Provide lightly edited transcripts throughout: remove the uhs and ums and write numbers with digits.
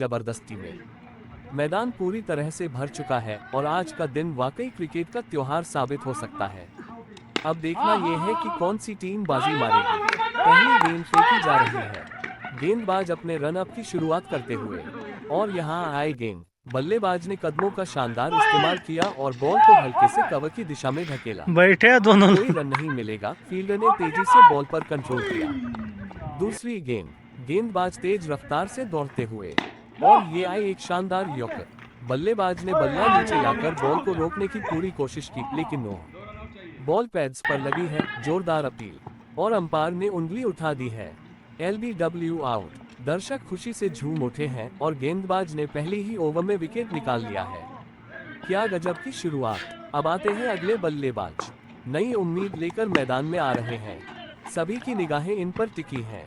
जबरदस्ती में। मैदान पूरी तरह से भर चुका है और आज का दिन वाकई क्रिकेट का त्योहार साबित हो सकता है। अब देखना यह है कि कौन सी टीम बाजी मारेगी। पहली गेंद फेंकी जा रही है। गेंदबाज अपने रन अप की शुरुआत करते हुए और यहाँ आए गेंद। बल्लेबाज ने कदमों का शानदार इस्तेमाल किया और बॉल को हल्के से कवर की दिशा में धकेला। बैठे दोनों। कोई रन नहीं मिलेगा। फील्डर ने तेजी से बॉल पर कंट्रोल किया। दूसरी गेंद। गेंदबाज तेज रफ्तार से दौड़ते हुए और ये आई एक शानदार यॉर्कर। बल्लेबाज ने बल्ला नीचे लाकर बॉल को रोकने की पूरी कोशिश की, लेकिन नो बॉल पैड्स पर लगी है। जोरदार अपील और अंपायर ने उंगली उठा दी है। LBW out. दर्शक खुशी से झूम उठे हैं और गेंदबाज ने पहले ही ओवर में विकेट निकाल लिया है। क्या गजब की शुरुआत। अब आते हैं अगले बल्लेबाज। नई उम्मीद लेकर मैदान में आ रहे हैं। सभी की निगाहें इन पर टिकी हैं।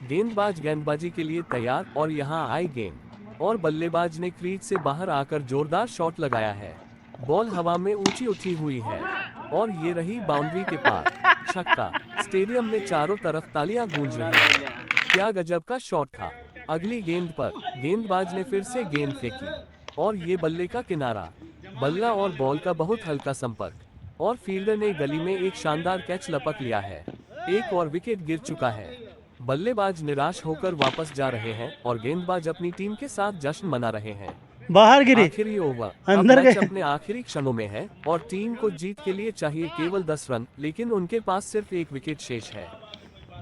गेंदबाज गेंदबाजी के लिए तैयार और यहाँ आई गेंद और बल्लेबाज ने क्रीज से बाहर आकर जोरदार शॉट लगाया है। बॉल हवा में ऊंची उठी हुई है और ये रही बाउंड्री के पार। छक्का। स्टेडियम में चारों तरफ तालियां गूंज रही हैं। क्या गजब का शॉट था। अगली गेंद पर गेंदबाज ने फिर से गेंद फेंकी और ये बल्ले का किनारा। बल्ला और बॉल का बहुत हल्का संपर्क और फील्डर ने गली में एक शानदार कैच लपक लिया है। एक और विकेट गिर चुका है। बल्लेबाज निराश होकर वापस जा रहे हैं और गेंदबाज अपनी टीम के साथ जश्न मना रहे हैं। बाहर गिरी। आखिरी ओवर। अंदर मैच गए। अपने आखिरी क्षणों में है और टीम को जीत के लिए चाहिए केवल 10 रन, लेकिन उनके पास सिर्फ एक विकेट शेष है।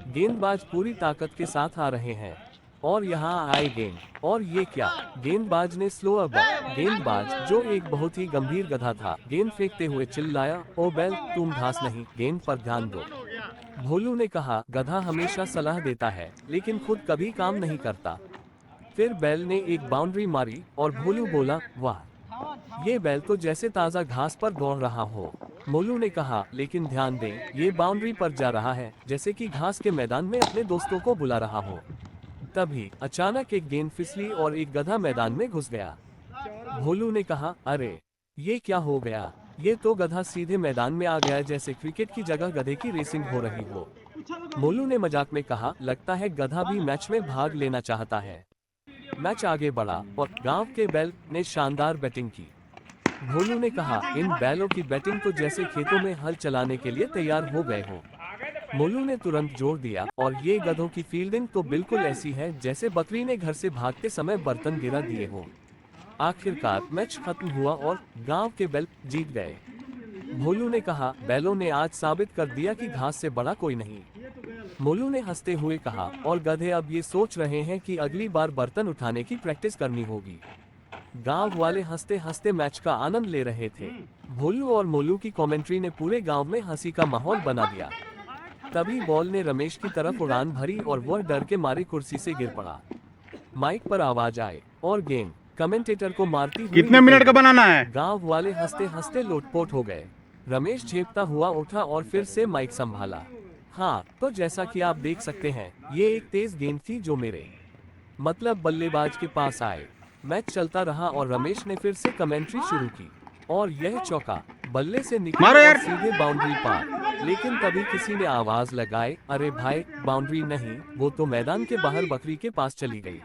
गेंदबाज पूरी ताकत के साथ आ रहे हैं और यहाँ आए गेंद और ये क्या। गेंदबाज ने स्लो अप। गेंदबाज जो एक बहुत ही गंभीर गधा था, गेंद फेंकते हुए चिल्लाया, ओ बेल, तुम घास नहीं, गेंद पर ध्यान दो। भोलू ने कहा, गधा हमेशा सलाह देता है लेकिन खुद कभी काम नहीं करता। फिर बैल ने एक बाउंड्री मारी और भोलू बोला, वाह, ये बैल तो जैसे ताज़ा घास पर दौड़ रहा हो। मोलू ने कहा, लेकिन ध्यान दें, ये बाउंड्री पर जा रहा है, जैसे कि घास के मैदान में अपने दोस्तों को बुला रहा हो। तभी अचानक एक गेंद फिसली और एक गधा मैदान में घुस गया। भोलू ने कहा, अरे ये क्या हो गया। ये तो गधा सीधे मैदान में आ गया, जैसे क्रिकेट की जगह गधे की रेसिंग हो रही हो। मोलू ने मजाक में कहा, लगता है गधा भी मैच में भाग लेना चाहता है। मैच आगे बढ़ा और गांव के बैल ने शानदार बैटिंग की। भोलू ने कहा, इन बैलों की बैटिंग तो जैसे खेतों में हल चलाने के लिए तैयार हो गए हो। मोलू ने तुरंत जोर दिया, और ये गधों की फील्डिंग तो बिल्कुल ऐसी है जैसे बकरी ने घर से भागते समय बर्तन गिरा दिए हो। आखिरकार मैच खत्म हुआ और गांव के बैल जीत गए। भोलू ने कहा, बैलों ने आज साबित कर दिया कि घास से बड़ा कोई नहीं। मोलू ने हंसते हुए कहा, और गधे अब ये सोच रहे हैं कि अगली बार बर्तन उठाने की प्रैक्टिस करनी होगी। गांव वाले हंसते हंसते मैच का आनंद ले रहे थे। भोलू और मोलू की कमेंट्री ने पूरे गांव में हंसी का माहौल बना दिया। तभी बॉल ने रमेश की तरफ उड़ान भरी और वह डर के मारे कुर्सी से गिर पड़ा। माइक पर आवाज आए और गेंद कमेंटेटर को मारती हुई कितने मिनट का बनाना है। गांव वाले हंसते हंसते लोटपोट हो गए। रमेश झेपता हुआ उठा और फिर से माइक संभाला। हाँ, तो जैसा कि आप देख सकते हैं, ये एक तेज गेंद थी जो मेरे मतलब बल्लेबाज के पास आए। मैच चलता रहा और रमेश ने फिर से कमेंट्री शुरू की और यह चौका बल्ले से निकला और सीधे बाउंड्री पार। लेकिन तभी किसी ने आवाज लगाई, अरे भाई, बाउंड्री नहीं, वो तो मैदान के बाहर बकरी के पास चली गई।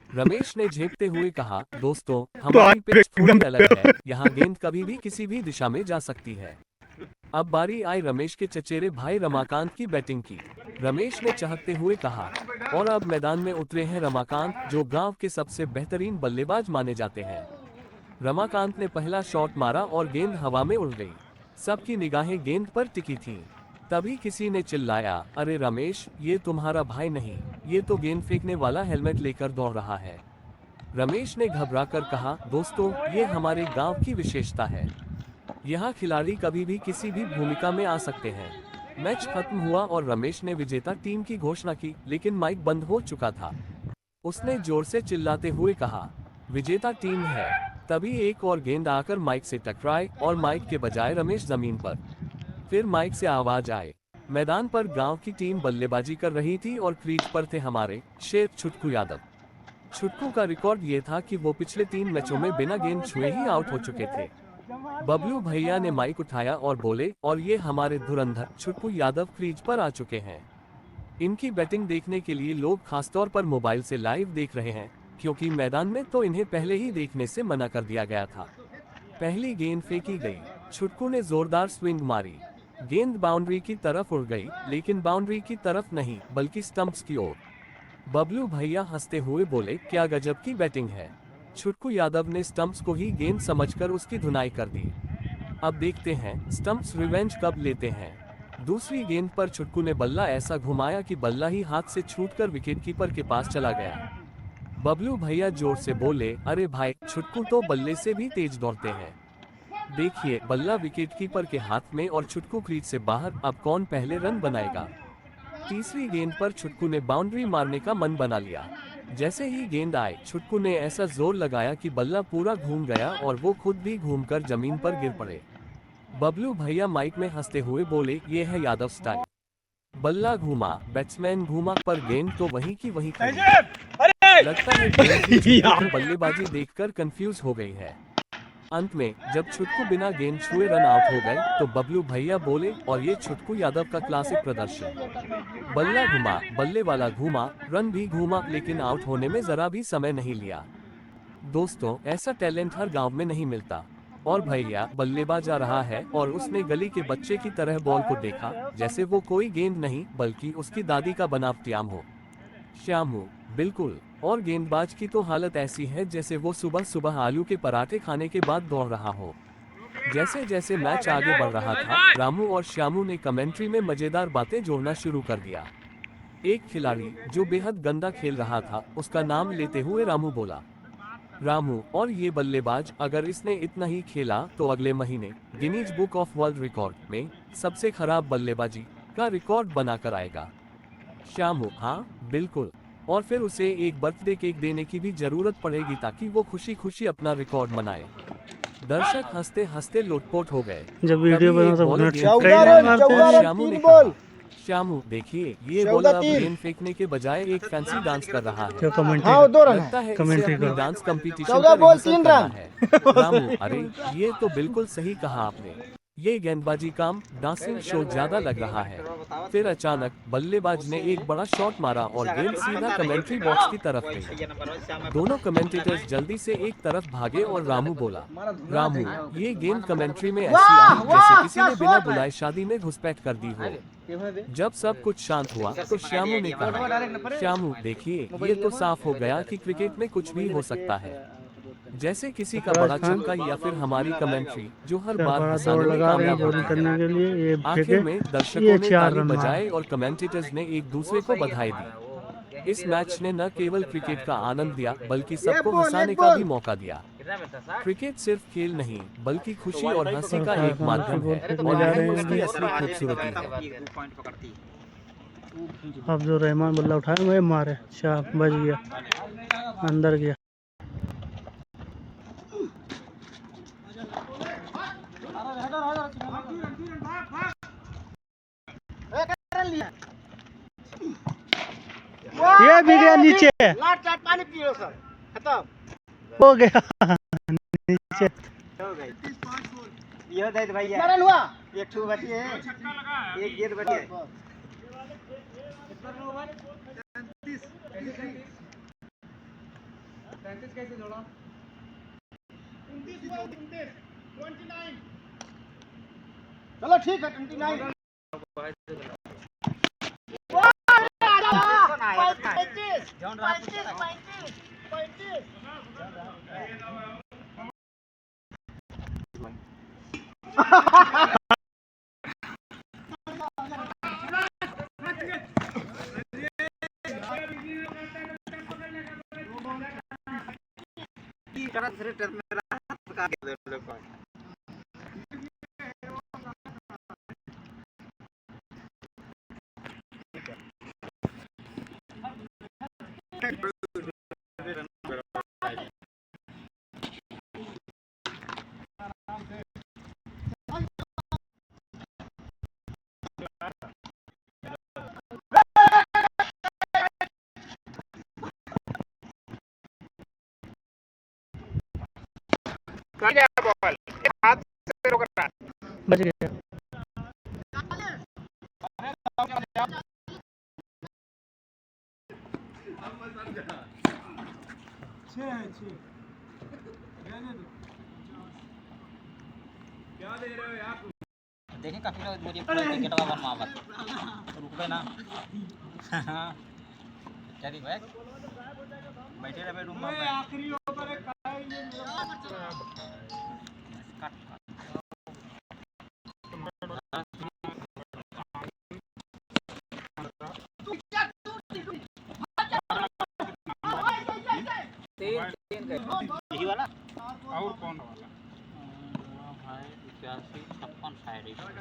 रमेश ने झेपते हुए कहा, दोस्तों, हमारी पिच थोड़ी अलग है, यहाँ गेंद कभी भी किसी भी दिशा में जा सकती है। अब बारी आई रमेश के चचेरे भाई रमाकांत की बैटिंग की। रमेश ने चहकते हुए कहा, और अब मैदान में उतरे हैं रमाकांत, जो गांव के सबसे बेहतरीन बल्लेबाज माने जाते हैं। रमाकांत ने पहला शॉट मारा और गेंद हवा में उड़ गई। सबकी निगाहें गेंद पर टिकी थीं। तभी किसी ने चिल्लाया, अरे रमेश, ये तुम्हारा भाई नहीं, ये तो गेंद फेंकने वाला हेलमेट लेकर दौड़ रहा है। रमेश ने घबराकर कहा, दोस्तों, ये हमारे गांव की विशेषता है। यहाँ खिलाड़ी कभी भी किसी भी भूमिका में आ सकते हैं। मैच खत्म हुआ और रमेश ने विजेता टीम की घोषणा की, लेकिन माइक बंद हो चुका था। उसने जोर से चिल्लाते हुए कहा, विजेता टीम है। तभी एक और गेंद आकर माइक से टकराई और माइक के बजाय रमेश जमीन पर। फिर माइक से आवाज आए। मैदान पर गांव की टीम बल्लेबाजी कर रही थी और क्रीज पर थे हमारे शेर छुटकू यादव। छुटकू का रिकॉर्ड ये था कि वो पिछले 3 मैचों में बिना गेंद छुए ही आउट हो चुके थे। बबलू भैया ने माइक उठाया और बोले, और ये हमारे धुरंधर छुटकू यादव क्रीज पर आ चुके हैं। इनकी बैटिंग देखने के लिए लोग खासतौर पर मोबाइल से लाइव देख रहे हैं। क्योंकि मैदान में तो इन्हें पहले ही देखने से मना कर दिया गया था। पहली गेंद फेंकी गई, छुटकू ने जोरदार स्विंग मारी, गेंद बाउंड्री की तरफ उड़ गई, लेकिन बाउंड्री की तरफ नहीं बल्कि स्टंप्स की ओर। बबलू भैया हंसते हुए बोले, क्या गजब की बैटिंग है। छुटकू यादव ने स्टंप्स को ही गेंद समझकर उसकी धुनाई कर दी। अब देखते हैं स्टंप्स रिवेंज कब लेते हैं। दूसरी गेंद पर छुटकू ने बल्ला ऐसा घुमाया कि बल्ला ही हाथ से छूटकर विकेटकीपर के पास चला गया। बबलू भैया जोर से बोले, अरे भाई, छुटकू तो बल्ले से भी तेज दौड़ते हैं। देखिए, बल्ला विकेटकीपर के हाथ में और छुटकू क्रीज से बाहर। अब कौन पहले रन बनाएगा। तीसरी गेंद पर छुटकू ने बाउंड्री मारने का मन बना लिया। जैसे ही गेंद आई, छुटकू ने ऐसा जोर लगाया कि बल्ला पूरा घूम गया और वो खुद भी घूमकर जमीन पर गिर पड़े। बबलू भैया माइक में हंसते हुए बोले, ये है यादव स्टाइल। बल्ला घूमा, बैट्समैन घूमा, पर गेंद तो वहीं की वहीं खड़ी। लगता है गेंद की छुटकू को बल्लेबाजी देखकर कंफ्यूज हो गई है। अंत में जब छुटकू बिना गेंद छुए रन आउट हो गए तो बबलू भैया बोले, और ये छुटकू यादव का क्लासिक प्रदर्शन। बल्ला घुमा, बल्ले वाला घूमा, रन भी घूमा, लेकिन आउट होने में जरा भी समय नहीं लिया। दोस्तों, ऐसा टैलेंट हर गांव में नहीं मिलता। और भैया बल्लेबाज आ रहा है और उसने गली के बच्चे की तरह बॉल को देखा, जैसे वो कोई गेंद नहीं बल्कि उसकी दादी का बनावटी आम हो। श्यामू, बिल्कुल। और गेंदबाज की तो हालत ऐसी है जैसे वो सुबह सुबह आलू के पराठे खाने के बाद दौड़ रहा हो। जैसे जैसे मैच आगे बढ़ रहा था, रामू और श्यामू ने कमेंट्री में मजेदार बातें जोड़ना शुरू कर दिया। एक खिलाड़ी जो बेहद गंदा खेल रहा था, उसका नाम लेते हुए रामू बोला, रामू, और ये बल्लेबाज अगर इसने इतना ही खेला तो अगले महीने Guinness book of world record में सबसे खराब बल्लेबाजी का रिकॉर्ड बनाकर आएगा। श्यामू, हाँ बिल्कुल। और फिर उसे एक बर्थडे केक देने की भी जरूरत पड़ेगी ताकि वो खुशी खुशी अपना रिकॉर्ड मनाए। दर्शक हंसते हंसते लोटपोट हो गए। जब वीडियो तभी बना एक तो बॉलर अपना गेंद चौदह फेंकने रन, आया चौदह और रन, श्यामू ने 3 कहा, बॉल। श्यामू देखिए, ये 14 बॉलर अब 3। गेंद फेंकने के बजाय एक फैंसी डांस कर रहा है। क्या कमेंट्री हाँ, 2 रन लगता है। है इसे कमेंट्री अपनी करो। डांस कंपटीशन 14 का बॉल, रिहर्सल 3 करना रन। है। रामू, अरे ये तो बिल्कुल सही कहा आपने। ये गेंदबाजी काम डांसिंग शो ज्यादा लग रहा है। फिर अचानक बल्लेबाज ने एक बड़ा शॉट मारा और गेंद सीधा कमेंट्री बॉक्स की तरफ गई। दोनों कमेंटेटर्स जल्दी से एक तरफ भागे और रामू बोला, रामू, ये गेंद कमेंट्री में ऐसी आई जैसे किसी ने बिना बुलाए शादी में घुसपैठ कर दी हो। जब सब कुछ शांत हुआ तो श्यामू ने कहा, श्यामू देखिए, ये तो साफ हो गया कि क्रिकेट में कुछ भी हो सकता है। जैसे किसी का बड़ा छक्का या फिर हमारी कमेंट्री जो हर क्या बार बड़ा हंसाने दौड़ में लगा रहे हैं कामयाब बॉलिंग होती करने है। के लिए। ये आखिर फेंके, में ये दर्शकों ने 4 ताली रन मारा। बजाई और कमेंटेटर्स ने एक दूसरे को बधाई दी। इस मैच ने न केवल क्रिकेट का आनंद दिया बल्कि सबको हंसाने का भी मौका दिया। क्रिकेट सिर्फ खेल नहीं बल्कि खुशी और हंसी का एक माध्यम है और यही उसकी असली खूबसूरती है। अब जो रहमान बल्ला उठाए वही मारे, शाह बच गया, अंदर गया। ये भी गया नीचे, पानी पियो सर, खत्म हो गया नीचे। ये दे दे भैया। रन हुआ, एक ठू बची है, एक गेंद बची है। कैसे जोड़ा? 29 चलो ठीक है, 29 बच गया। देखें काफी लोग मुझे टिकट का बनवा मत रुक गए ना कैरी बैग बैठे रहे रूम में यही वाला और कौन वाला भाई 81 56 60